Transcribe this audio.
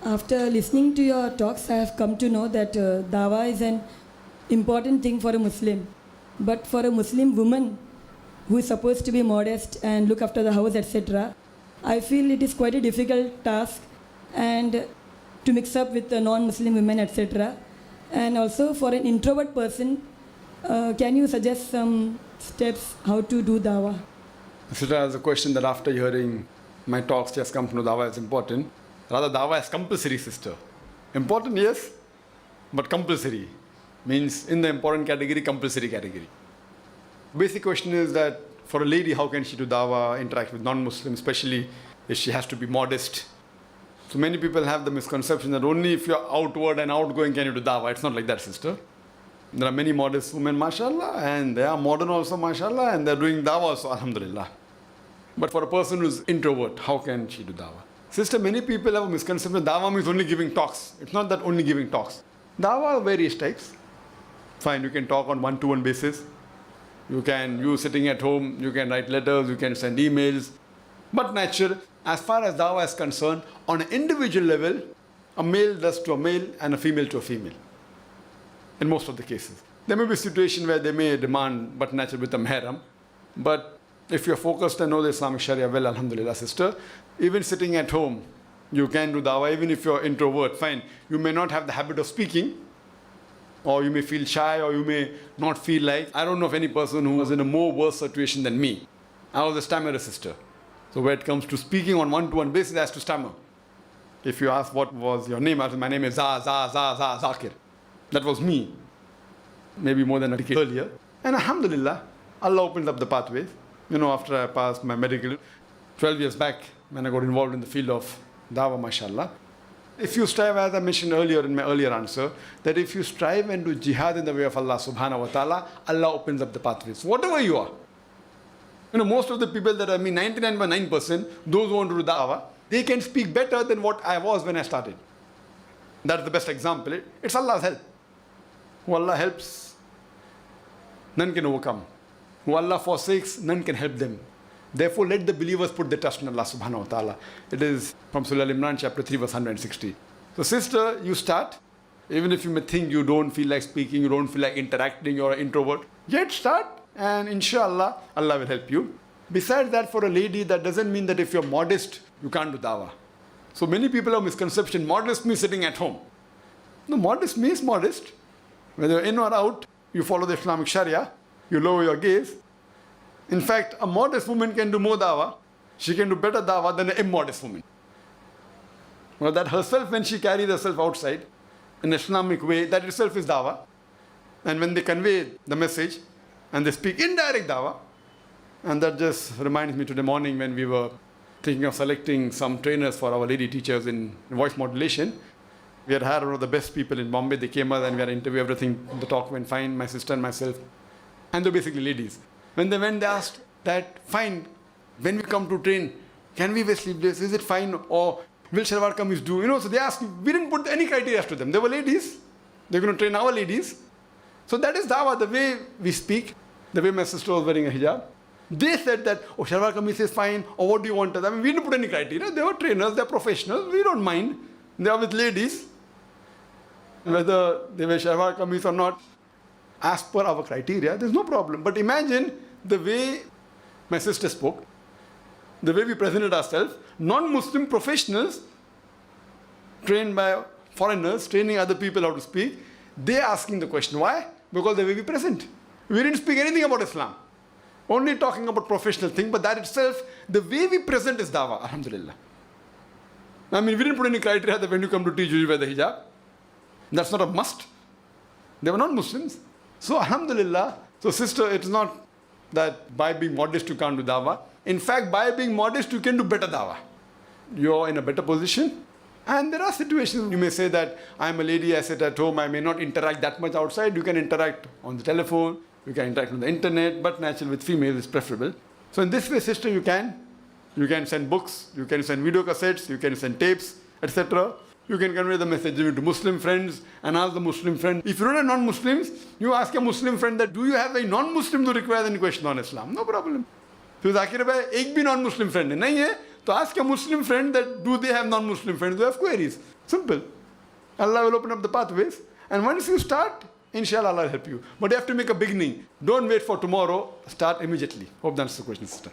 After listening to your talks, I have come to know that Dawah is an important thing for a Muslim. But for a Muslim woman who is supposed to be modest and look after the house, etc., I feel it is quite a difficult task and to mix up with the non-Muslim women, etc. And also for an introvert person, can you suggest some steps how to do Dawah? Sister has a question that after hearing my talks, she has come to know Dawah is important. Rather, Dawah is compulsory, sister. Important, yes, but compulsory. Means in the important category, compulsory category. Basic question is that for a lady, how can she do Dawah, interact with non-Muslims, especially if she has to be modest? So many people have the misconception that only if you're outward and outgoing can you do Dawah. It's not like that, sister. There are many modest women, mashallah, and they are modern also, mashallah, and they're doing Dawah also, alhamdulillah. But for a person who's introvert, how can she do Dawah? Sister, many people have a misconception that Dawah means only giving talks. It's not that only giving talks. Dawah are various types. Fine, you can talk on one-to-one basis. You sitting at home, you can write letters, you can send emails. But natural, as far as Dawah is concerned, on an individual level, a male does to a male and a female to a female. In most of the cases. There may be a situation where they may demand, but natural with a mahram. But if you're focused and know the Islamic Sharia well, alhamdulillah, sister, even sitting at home, you can do Dawah, even if you're introvert, fine. You may not have the habit of speaking, or you may feel shy, or you may not feel like. I don't know of any person who was in a more worse situation than me. I was a stammerer, sister. So when it comes to speaking on one-to-one basis, I has to stammer. If you ask what was your name, I said, my name is Zakir. That was me. Maybe more than a decade earlier. And alhamdulillah, Allah opened up the pathways. You know, after I passed my medical, 12 years back, when I got involved in the field of Dawah, mashallah. If you strive, as I mentioned earlier in my earlier answer, that if you strive and do jihad in the way of Allah subhanahu wa ta'ala, Allah opens up the pathways. Whatever you are. You know, most of the people that I mean, 99.9%, those who want to do Dawah, they can speak better than what I was when I started. That's the best example. It's Allah's help. Who Allah helps, none can overcome. Who Allah forsakes, none can help them. Therefore, let the believers put their trust in Allah subhanahu wa ta'ala. It is from Surah Al-Imran, chapter 3, verse 160. So sister, you start. Even if you may think you don't feel like speaking, you don't feel like interacting, you're an introvert, yet start and inshallah, Allah will help you. Besides that, for a lady, that doesn't mean that if you're modest, you can't do Dawah. So many people have misconception, modest means sitting at home. No, modest means modest. Whether in or out, you follow the Islamic Sharia, you lower your gaze. In fact, a modest woman can do more Dawah. She can do better Dawah than an immodest woman. Well, that herself, when she carries herself outside in an Islamic way, that itself is Dawah. And when they convey the message and they speak indirect Dawah, and that just reminds me today morning when we were thinking of selecting some trainers for our lady teachers in voice modulation. We had hired one of the best people in Bombay. They came out and we had interviewed everything. The talk went fine, my sister and myself. And they're basically ladies. When they went, they asked that, fine, when we come to train, can we wear sleeveless? Is it fine? Or will shalwar kameez do? You know, so they asked, we didn't put any criteria to them. They were ladies. They're going to train our ladies. So that is Dawah, the way we speak, the way my sister was wearing a hijab. They said that, oh, shalwar kameez is fine, or what do you want? I mean, we didn't put any criteria. They were trainers, they're professionals. We don't mind. They are with ladies. Whether they wear shalwar kameez or not, as per our criteria, there's no problem. But imagine the way my sister spoke, the way we presented ourselves, non-Muslim professionals trained by foreigners, training other people how to speak, they asking the question. Why? Because the way we present. We didn't speak anything about Islam. Only talking about professional thing, but that itself, the way we present is Dawah, alhamdulillah. I mean, we didn't put any criteria that when you come to teach, you wear the hijab. That's not a must. They were not Muslims. So, alhamdulillah, so sister, it's not that by being modest you can't do Dawah. In fact, by being modest, you can do better Dawah. You're in a better position. And there are situations, you may say that I'm a lady, I sit at home, I may not interact that much outside. You can interact on the telephone, you can interact on the internet, but naturally with females is preferable. So in this way, sister, you can send books, you can send video cassettes, you can send tapes, etc. You can convey the message to Muslim friends and ask the Muslim friend. If you don't have non-Muslims, you ask a Muslim friend that, do you have a non-Muslim who requires any question on Islam? No problem. तो जाकिर भाई एक भी non Muslim friend है नहीं है So ask your Muslim friend that do they have non-Muslim friends who have queries. Simple. Allah will open up the pathways. And once you start, inshallah Allah will help you. But you have to make a beginning. Don't wait for tomorrow. Start immediately. Hope that's the question, sister.